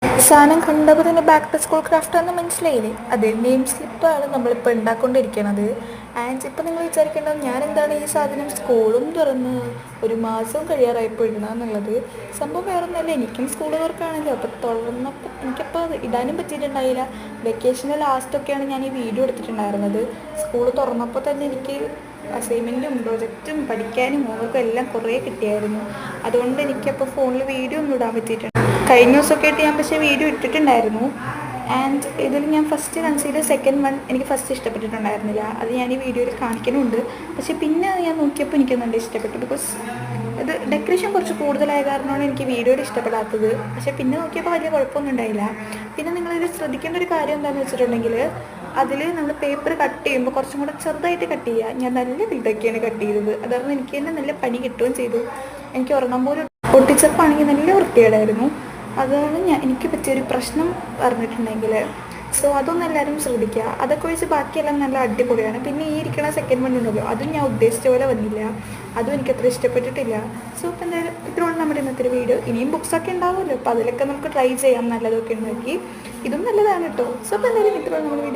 സാധനം കണ്ടപ്പോൾ തന്നെ ബാക്ക് ടു സ്കൂൾ ക്രാഫ്റ്റ് എന്ന് മനസ്സിലായില്ലേ? അതെ, നെയിം സ്ലിപ്പാണ് നമ്മളിപ്പോൾ ഉണ്ടാക്കൊണ്ടിരിക്കണത്. ആൻഡ് ഇപ്പോൾ നിങ്ങൾ വിചാരിക്കേണ്ടത് ഞാൻ എന്താണ് ഈ സാധനം സ്കൂളും തുറന്ന് ഒരു മാസം കഴിയാറായപ്പോൾ ഇടണമെന്നുള്ളത്. സംഭവം വേറൊന്നുമല്ല, എനിക്കും സ്കൂൾ വർക്കാണല്ലോ. അപ്പോൾ തുറന്നപ്പോൾ എനിക്കപ്പോൾ അത് ഇടാനും പറ്റിയിട്ടുണ്ടായില്ല. വെക്കേഷൻ്റെ ലാസ്റ്റൊക്കെയാണ് ഞാൻ ഈ വീഡിയോ എടുത്തിട്ടുണ്ടായിരുന്നത്. സ്കൂൾ തുറന്നപ്പോൾ തന്നെ എനിക്ക് അസൈൻമെൻറ്റും പ്രൊജക്റ്റും പഠിക്കാനും ഹോംവർക്കും എല്ലാം കുറേ കിട്ടിയായിരുന്നു. അതുകൊണ്ട് എനിക്കപ്പോൾ ഫോണിൽ വീഡിയോ ഒന്നും ഇടാൻ പറ്റിയിട്ടുണ്ട്. കഴിഞ്ഞ ദിവസമൊക്കെ ആയിട്ട് ഞാൻ പക്ഷേ വീഡിയോ ഇട്ടിട്ടുണ്ടായിരുന്നു. ആൻഡ് ഇതിൽ ഞാൻ ഫസ്റ്റ് കൺസിഡർ സെക്കൻഡ് വൺ എനിക്ക് ഫസ്റ്റ് ഇഷ്ടപ്പെട്ടിട്ടുണ്ടായിരുന്നില്ല. അത് ഞാൻ ഈ വീഡിയോയിൽ കാണിക്കുന്നുണ്ട്. പക്ഷേ പിന്നെ അത് ഞാൻ നോക്കിയപ്പോൾ എനിക്കൊന്നുണ്ട് ഇഷ്ടപ്പെട്ടു. ബിക്കോസ് ഇത് ഡെക്കറേഷൻ കുറച്ച് കൂടുതലായ കാരണമാണ് എനിക്ക് വീഡിയോയിൽ ഇഷ്ടപ്പെടാത്തത്. പക്ഷേ പിന്നെ നോക്കിയപ്പോൾ വലിയ കുഴപ്പമൊന്നും ഉണ്ടായില്ല. പിന്നെ നിങ്ങളിത് ശ്രദ്ധിക്കേണ്ട ഒരു കാര്യം എന്താണെന്ന് വെച്ചിട്ടുണ്ടെങ്കിൽ, അതിൽ നമ്മൾ പേപ്പർ കട്ട് ചെയ്യുമ്പോൾ കുറച്ചും കൂടെ ചെറുതായിട്ട് കട്ട് ചെയ്യുക. ഞാൻ നല്ല വലുതൊക്കെയാണ് കട്ട് ചെയ്തത്. അതായിരുന്നു എനിക്ക് തന്നെ നല്ല പണി കിട്ടുകയും ചെയ്തു. എനിക്ക് ഒരെണ്ണം പോലും ഒട്ടിച്ചപ്പാണെങ്കിൽ നല്ല വൃത്തികേടായിരുന്നു. അതാണ് എനിക്ക് പറ്റിയൊരു പ്രശ്നം പറഞ്ഞിട്ടുണ്ടെങ്കിൽ. സോ അതൊന്നും എല്ലാവരും ശ്രദ്ധിക്കുക. അതൊക്കെ വെച്ച് ബാക്കിയെല്ലാം നല്ല അടിപൊളിയാണ്. പിന്നെ ഈ ഇരിക്കണ സെക്കൻഡ് വൺ ഉണ്ടല്ലോ, അതും ഞാൻ ഉദ്ദേശിച്ച പോലെ വന്നില്ല. അതും എനിക്കത്ര ഇഷ്ടപ്പെട്ടിട്ടില്ല. സോ ഇപ്പം എന്തായാലും ഇത്രയുള്ള നമ്മുടെ ഇന്നത്തെ ഒരു വീഡിയോ. ഇനിയും ബുക്സൊക്കെ ഉണ്ടാവുമല്ലോ, അപ്പോൾ അതിലൊക്കെ നമുക്ക് ട്രൈ ചെയ്യാം നല്ലതൊക്കെ ഉണ്ടാക്കി. ഇതും നല്ലതാണ് കേട്ടോ. സോ അപ്പോൾ എന്തായാലും ഇത്രയുള്ള നമ്മുടെ വീഡിയോ.